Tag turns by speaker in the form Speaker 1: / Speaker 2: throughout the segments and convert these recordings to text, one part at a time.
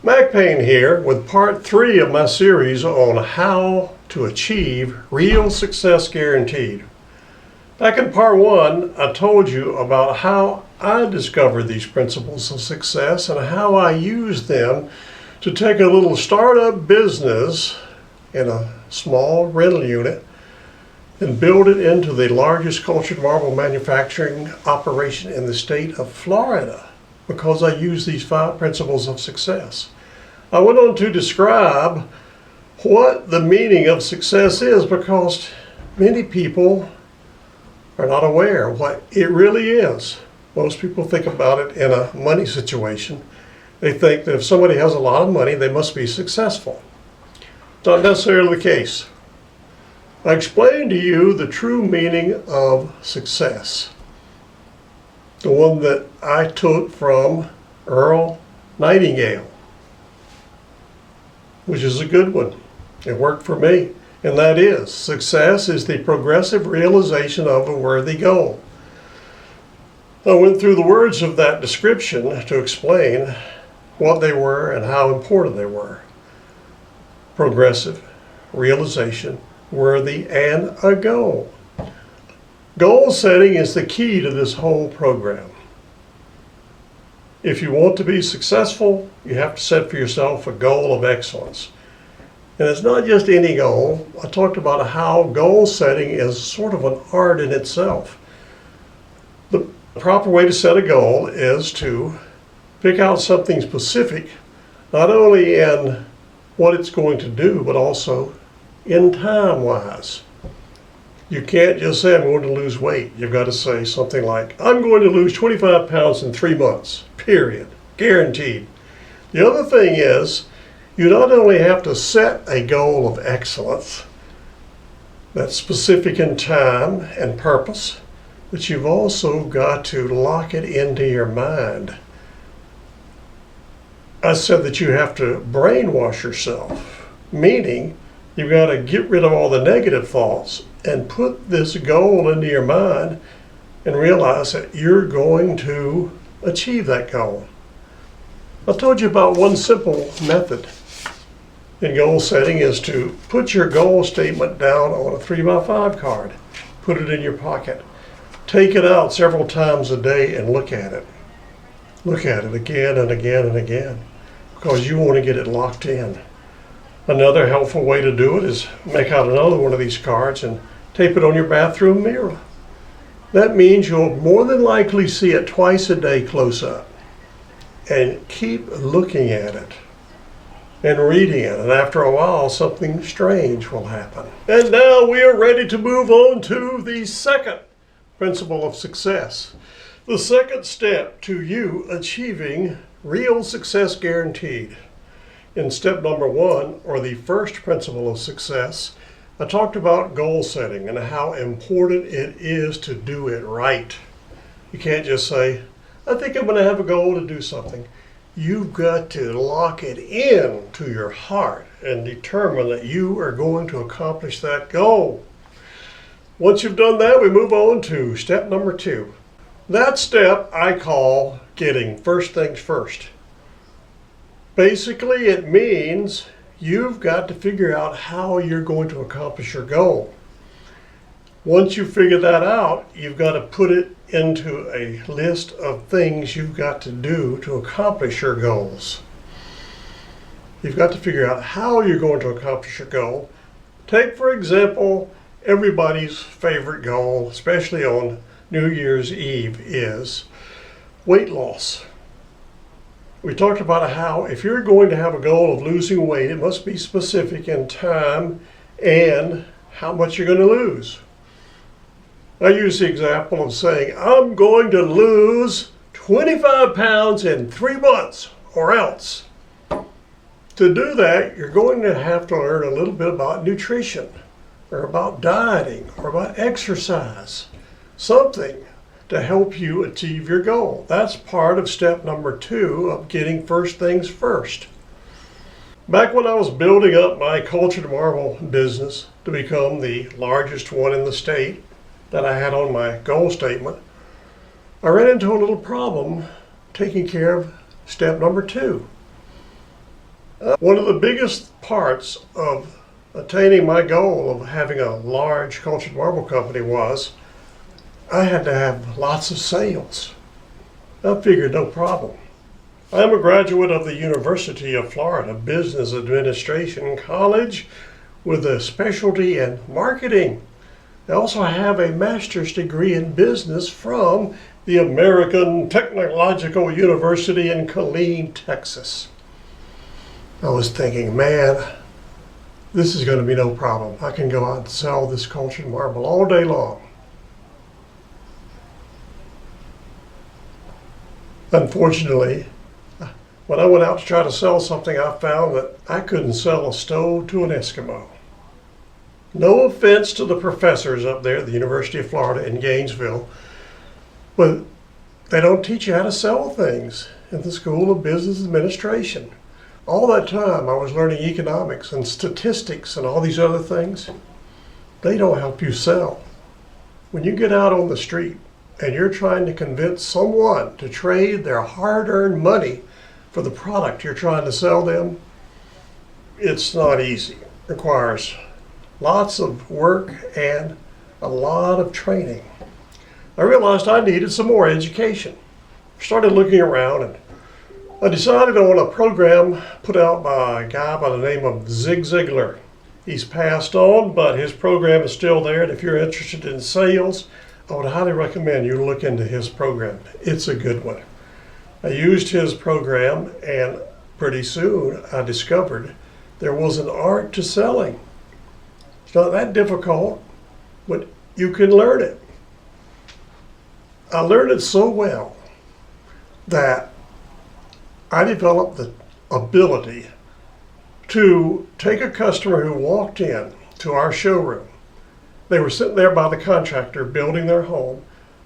Speaker 1: MacPayne here with part 3 of my series on how to achieve real success guaranteed. Back in part 1, I told you about how I discovered these principles of success and how I used them to take a little startup business in a small rental unit and build it into the largest cultured marble manufacturing operation in the state of Florida, because I used these 5 principles of success. I went on to describe what the meaning of success is, because many people are not aware of what it really is. Most people think about it in a money situation. They think that if somebody has a lot of money, they must be successful. It's not necessarily the case. I explained to you the true meaning of success, the one that I took from Earl Nightingale, which is a good one. It worked for me. And that is, success is the progressive realization of a worthy goal. I went through the words of that description to explain what they were and how important they were. Progressive, realization, worthy, and a goal. Goal setting is the key to this whole program. If you want to be successful, you have to set for yourself a goal of excellence. And it's not just any goal. I talked about how goal setting is sort of an art in itself. The proper way to set a goal is to pick out something specific, not only in what it's going to do, but also in time-wise. You can't just say, I'm going to lose weight. You've got to say something like, I'm going to lose 25 pounds in 3 months, period, guaranteed. The other thing is, you not only have to set a goal of excellence that's specific in time and purpose, but you've also got to lock it into your mind. I said that you have to brainwash yourself, meaning you've got to get rid of all the negative thoughts and put this goal into your mind and realize that you're going to achieve that goal. I told you about one simple method in goal setting is to put your goal statement down on a 3x5 card. Put it in your pocket. Take it out several times a day and look at it. Look at it again and again and again, because you want to get it locked in. Another helpful way to do it is make out another one of these cards and tape it on your bathroom mirror. That means you'll more than likely see it twice a day close up. And keep looking at it and reading it, and after a while something strange will happen. And now we are ready to move on to the second principle of success. The second step to you achieving real success guaranteed. In step number 1, or the first principle of success, I talked about goal setting and how important it is to do it right. You can't just say, I think I'm going to have a goal to do something. You've got to lock it in to your heart and determine that you are going to accomplish that goal. Once you've done that, we move on to step number 2. That step I call getting first things first. Basically, it means you've got to figure out how you're going to accomplish your goal. Once you figure that out, you've got to put it into a list of things you've got to do to accomplish your goals. You've got to figure out how you're going to accomplish your goal. Take, for example, everybody's favorite goal, especially on New Year's Eve, is weight loss. We talked about how if you're going to have a goal of losing weight, it must be specific in time and how much you're going to lose. I use the example of saying, I'm going to lose 25 pounds in 3 months or else. To do that, you're going to have to learn a little bit about nutrition or about dieting or about exercise, something to help you achieve your goal. That's part of step number 2 of getting first things first. Back when I was building up my cultured marble business to become the largest one in the state, that I had on my goal statement, I ran into a little problem taking care of step number 2. One of the biggest parts of attaining my goal of having a large cultured marble company was I had to have lots of sales. I figured no problem. I am a graduate of the University of Florida Business Administration College with a specialty in marketing. I also have a master's degree in business from the American Technological University in Killeen, Texas. I was thinking, man, this is going to be no problem. I can go out and sell this cultured marble all day long. Unfortunately, when I went out to try to sell something, I found that I couldn't sell a stove to an Eskimo. No offense to the professors up there at the University of Florida in Gainesville, but they don't teach you how to sell things in the School of Business Administration. All that time I was learning economics and statistics and all these other things. They don't help you sell. When you get out on the street and you're trying to convince someone to trade their hard-earned money for the product you're trying to sell them, it's not easy. It requires lots of work and a lot of training. I realized I needed some more education. Started looking around and I decided on a program put out by a guy by the name of Zig Ziglar. He's passed on, but his program is still there, and if you're interested in sales, I would highly recommend you look into his program. It's a good one. I used his program, and pretty soon I discovered there was an art to selling. It's not that difficult, but you can learn it. I learned it so well that I developed the ability to take a customer who walked in to our showroom. They were sitting there by the contractor building their home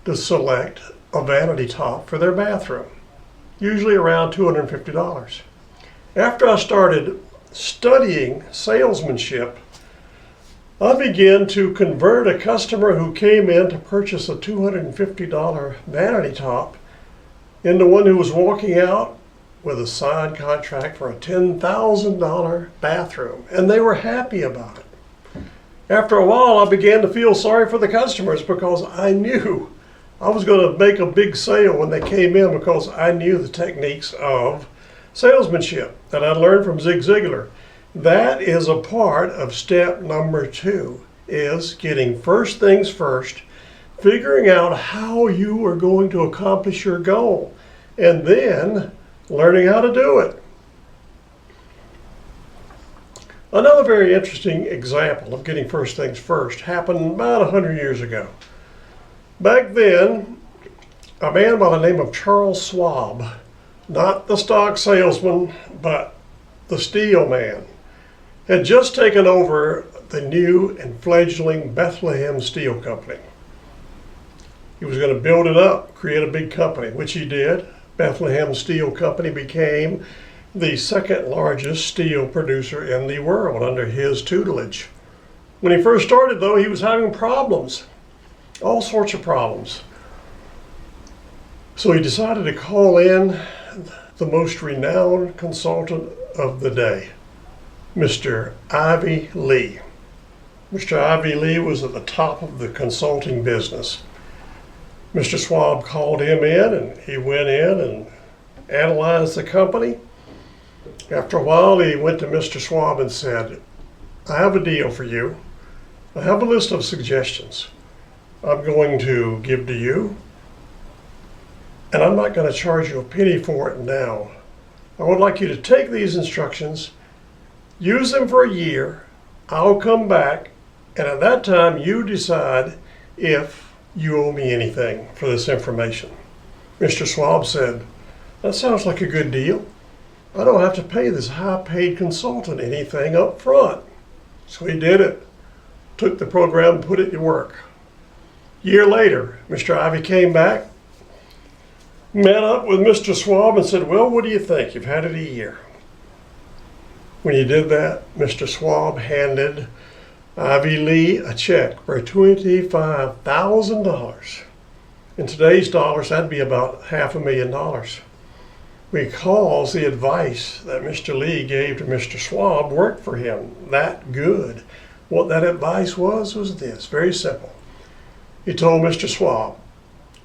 Speaker 1: to select a vanity top for their bathroom, usually around $250. After I started studying salesmanship, I began to convert a customer who came in to purchase a $250 vanity top into one who was walking out with a signed contract for a $10,000 bathroom, and they were happy about it. After a while, I began to feel sorry for the customers because I knew I was going to make a big sale when they came in because I knew the techniques of salesmanship that I learned from Zig Ziglar. That is a part of step number 2, is getting first things first, figuring out how you are going to accomplish your goal, and then learning how to do it. Another very interesting example of getting first things first happened about 100 years ago. Back then, a man by the name of Charles Schwab, not the stock salesman, but the steel man, had just taken over the new and fledgling Bethlehem Steel Company. He was going to build it up, create a big company, which he did. Bethlehem Steel Company became the second largest steel producer in the world under his tutelage. When he first started, though, he was having problems, all sorts of problems. So he decided to call in the most renowned consultant of the day, Mr. Ivy Lee. Mr. Ivy Lee was at the top of the consulting business. Mr. Schwab called him in, and he went in and analyzed the company. After a while, he went to Mr. Schwab and said, I have a deal for you. I have a list of suggestions I'm going to give to you, and I'm not going to charge you a penny for it now. I would like you to take these instructions, use them for a year. I'll come back, and at that time, you decide if you owe me anything for this information. Mr. Schwab said, that sounds like a good deal. I don't have to pay this high-paid consultant anything up front. So he did it, took the program and put it to work. A year later, Mr. Ivy came back, met up with Mr. Schwab and said, well, what do you think? You've had it a year. When he did that, Mr. Schwab handed Ivy Lee a check for $25,000. In today's dollars, that'd be about $500,000. because the advice that Mr. Lee gave to Mr. Schwab worked for him that good. What that advice was this, very simple. He told Mr. Schwab,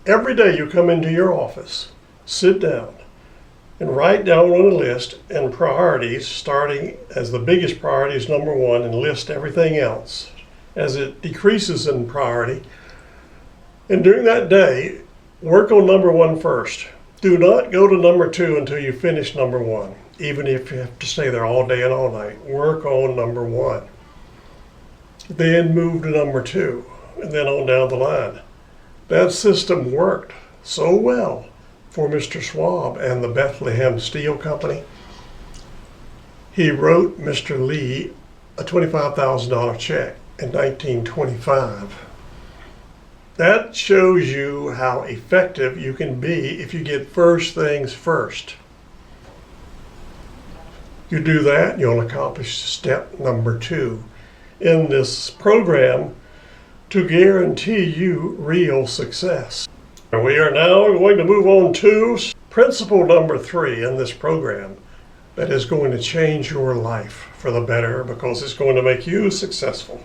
Speaker 1: every day you come into your office, sit down and write down on a list and priorities, starting as the biggest priority is number one, and list everything else as it decreases in priority. And during that day, work on number one first. Do not go to number two until you finish number one, even if you have to stay there all day and all night. Work on number one. Then move to number two, and then on down the line. That system worked so well for Mr. Schwab and the Bethlehem Steel Company. He wrote Mr. Lee a $25,000 check in 1925. That shows you how effective you can be if you get first things first. You do that, you'll accomplish step number two in this program to guarantee you real success. And we are now going to move on to principle number 3 in this program that is going to change your life for the better because it's going to make you successful.